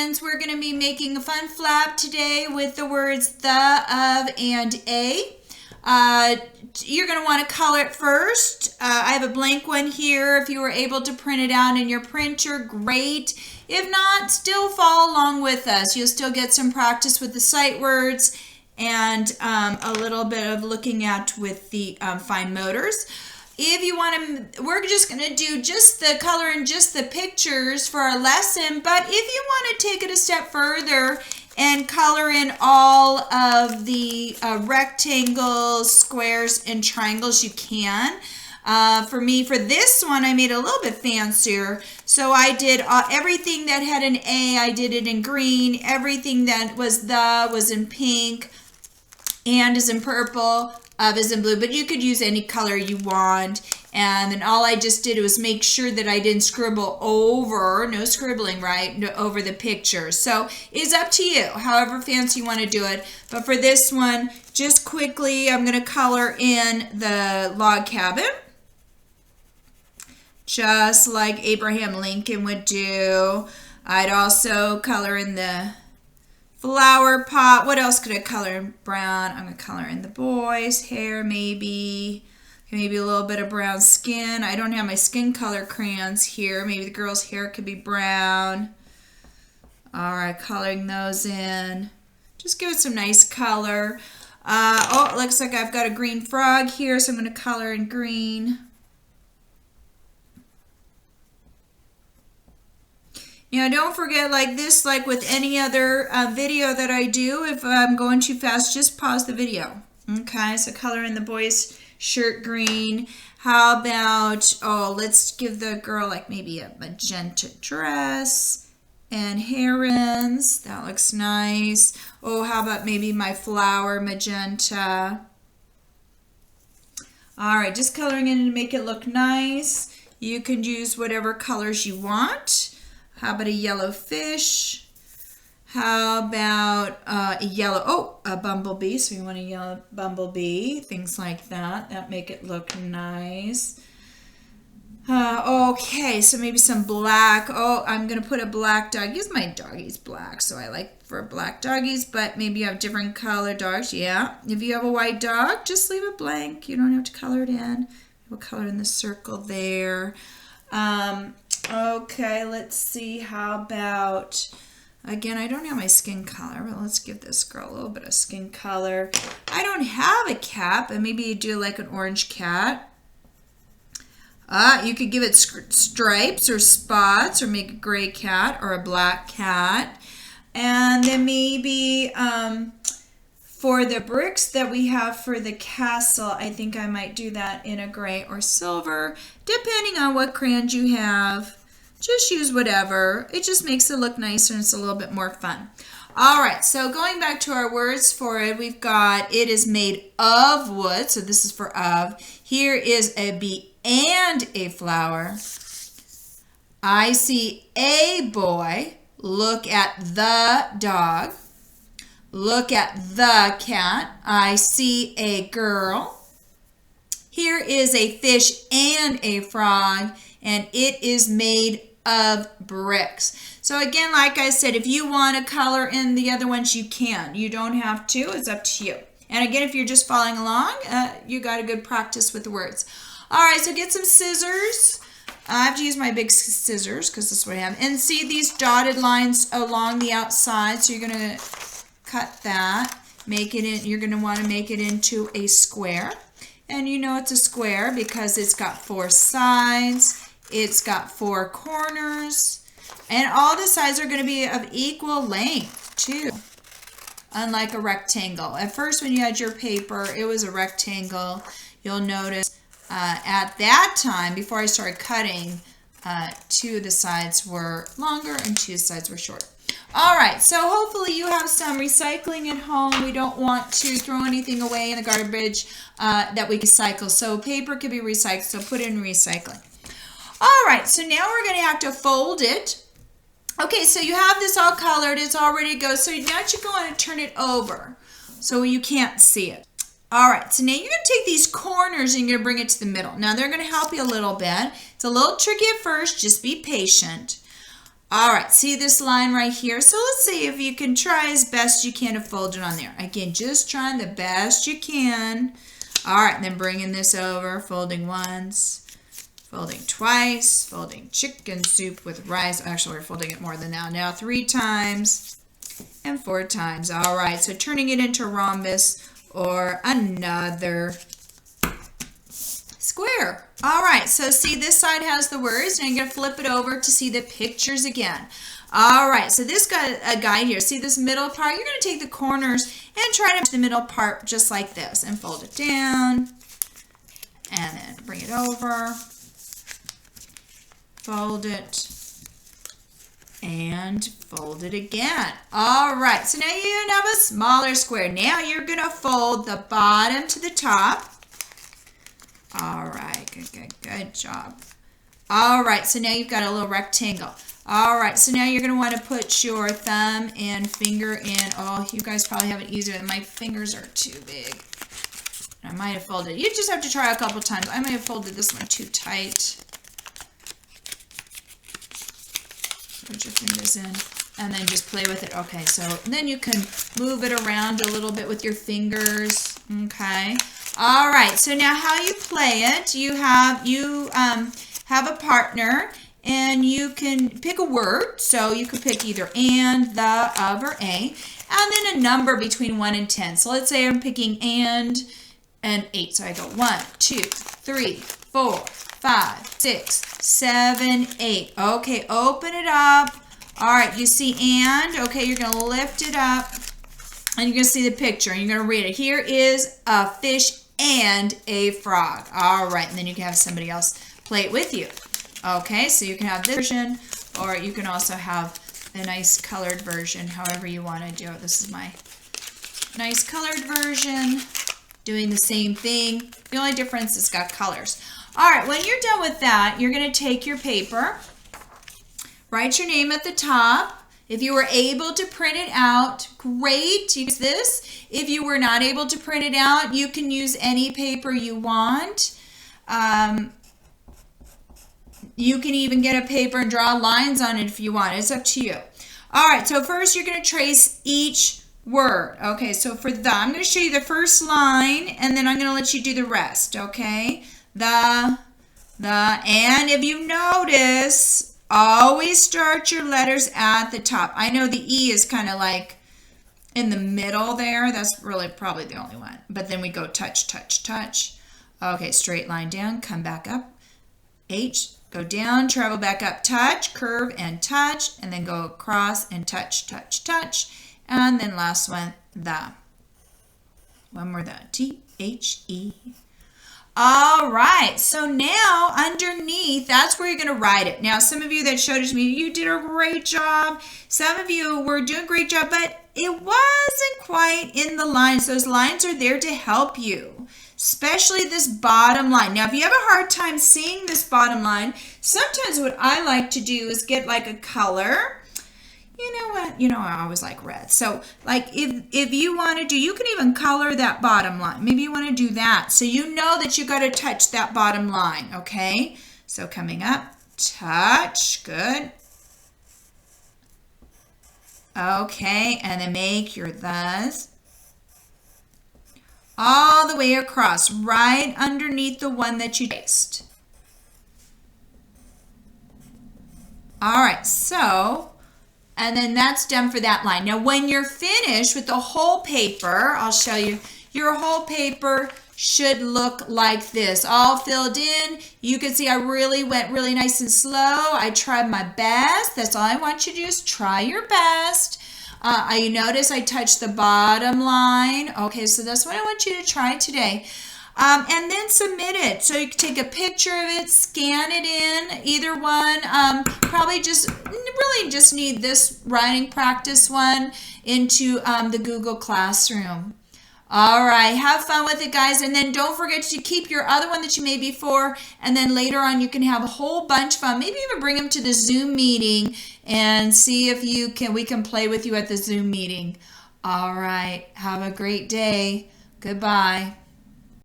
friends. We're going to be making a fun flap today with the words the, of, and a. You're going to want to color it first. I have a blank one here. If you were able to print it out in your printer, great. If not, still follow along with us. You'll still get some practice with the sight words and a little bit of looking at with the fine motors. If you want to, we're just going to do just the color and just the pictures for our lesson. But if you want to take it a step further and color in all of the rectangles, squares, and triangles, you can. For me, for this one, I made it a little bit fancier. So I did everything that had an A, I did it in green. Everything that was in pink, and is in purple, of is in blue. But you could use any color you want. And then all I just did was make sure that I didn't scribble over, no scribbling, right, over the picture. So it's up to you, however fancy you want to do it. But for this one, just quickly, I'm going to color in the log cabin, just like Abraham Lincoln would do. I'd also color in the flower pot. What else could I color in brown? I'm going to color in the boy's hair, maybe a little bit of brown skin. I don't have my skin color crayons here. Maybe the girl's hair could be brown. All right, coloring those in. Just give it some nice color. Oh, it looks like I've got a green frog here, so I'm going to color in green. Now, don't forget, like this, like with any other video that I do, if I'm going too fast, just pause the video. Okay, so color in the boy's shirt green. How about, oh, let's give the girl like maybe a magenta dress and herons. That looks nice. Oh, how about maybe my flower magenta. All right, just coloring in to make it look nice. You can use whatever colors you want. How about a yellow fish? How about a yellow, a bumblebee. So you want a yellow bumblebee, things like that. That make it look nice. Okay, so maybe some black. Oh, I'm going to put a black dog. Use my doggies black, so I like for black doggies, but maybe you have different color dogs. Yeah, if you have a white dog, just leave it blank. You don't have to color it in. We'll color in the circle there. Okay, let's see. How about, again, I don't have my skin color, but let's give this girl a little bit of skin color. I don't have a cat, but maybe you do like an orange cat. You could give it stripes or spots, or make a gray cat or a black cat. And then maybe for the bricks that we have for the castle, I think I might do that in a gray or silver, depending on what crayons you have. Just use whatever. It just makes it look nicer and it's a little bit more fun. All right, so going back to our words for it, we've got it is made of wood. So this is for of. Here is a bee and a flower. I see a boy. Look at the dog. Look at the cat. I see a girl. Here is a fish and a frog, and it is made of bricks. So again, like I said, if you want to color in the other ones, you can. You don't have to. It's up to you. And again, if you're just following along, you got a good practice with the words. All right, so get some scissors. I have to use my big scissors because this is what I have. And see these dotted lines along the outside. So you're going to cut that. Make it in. You're going to want to make it into a square. And you know it's a square because it's got 4 sides. It's got 4 corners. And all the sides are going to be of equal length too. Unlike a rectangle. At first when you had your paper, it was a rectangle. You'll notice at that time, before I started cutting, 2 of the sides were longer and 2 of the sides were shorter. All right, so hopefully you have some recycling at home. We don't want to throw anything away in the garbage that we recycle. So paper can be recycled, so put it in recycling. All right, so now we're going to have to fold it. Okay, so you have this all colored. It's all ready to go. So now you're going to turn it over so you can't see it. All right, so now you're going to take these corners and you're going to bring it to the middle. Now they're going to help you a little bit. It's a little tricky at first. Just be patient. All right, see this line right here? So let's see if you can try as best you can to fold it on there. Again, just trying the best you can. All right, and then bringing this over, folding once, folding twice, folding chicken soup with rice. Actually, we're folding it more than that. Now 3 times and 4 times. All right, so turning it into a rhombus or another square. All right, so see this side has the words, and I'm going to flip it over to see the pictures again. All right, so this got a guide here. See this middle part? You're going to take the corners and try to match the middle part just like this and fold it down and then bring it over, fold it, and fold it again. All right, so now you have a smaller square. Now you're going to fold the bottom to the top. All right, good job. All right, so now you've got a little rectangle. All right, so now you're going to want to put your thumb and finger in. Oh, you guys probably have it easier than my fingers are too big. I might have folded. You just have to try a couple times. I might have folded this one too tight. Put your fingers in and then just play with it. Okay, so then you can move it around a little bit with your fingers. Okay. All right, so now how you play it, you have a partner, and you can pick a word. So you could pick either and, the, of, or a, and then a number between 1 and 10. So let's say I'm picking and 8. So I go 1, 2, 3, 4, 5, 6, 7, 8. Okay, open it up. All right, you see and. Okay, you're going to lift it up, and you're going to see the picture, and you're going to read it. Here is a fish and a frog. All right, and then you can have somebody else play it with you. Okay, so you can have this version, or you can also have a nice colored version, however you want to do it. This is my nice colored version, doing the same thing. The only difference is it's got colors. All right, when you're done with that, you're going to take your paper, write your name at the top. If you were able to print it out, great, use this. If you were not able to print it out, you can use any paper you want. You can even get a paper and draw lines on it if you want. It's up to you. All right, so first you're going to trace each word. Okay, so for the, I'm going to show you the first line, and then I'm going to let you do the rest, okay? The, and if you notice, always start your letters at the top. I know the E is kind of like in the middle there. That's really probably the only one. But then we go touch, touch, touch. Okay, straight line down, come back up. H, go down, travel back up, touch, curve, and touch. And then go across and touch, touch, touch. And then last one, the. One more, the. T-H-E. All right, so now underneath, that's where you're going to write it. Now, some of you that showed it to me, you did a great job. Some of you were doing a great job, but it wasn't quite in the lines. Those lines are there to help you, especially this bottom line. Now, if you have a hard time seeing this bottom line, sometimes what I like to do is get like a color. You know what? You know, I always like red. So like if you want to do, you can even color that bottom line. Maybe you want to do that. So you know that you got to touch that bottom line, okay? So coming up, touch, good. Okay, and then make your thus all the way across, right underneath the one that you traced. All right, so, and then that's done for that line. Now, when you're finished with the whole paper, I'll show you, your whole paper should look like this, all filled in. You can see I really went really nice and slow. I tried my best. That's all I want you to do is try your best. You notice I touched the bottom line. Okay, so that's what I want you to try today. And then submit it. So you can take a picture of it, scan it in, either one. Probably really just need this writing practice one into the Google Classroom. All right, have fun with it, guys. And then don't forget to keep your other one that you made before. And then later on, you can have a whole bunch of fun. Maybe even bring them to the Zoom meeting and see if we can play with you at the Zoom meeting. All right, have a great day. Goodbye.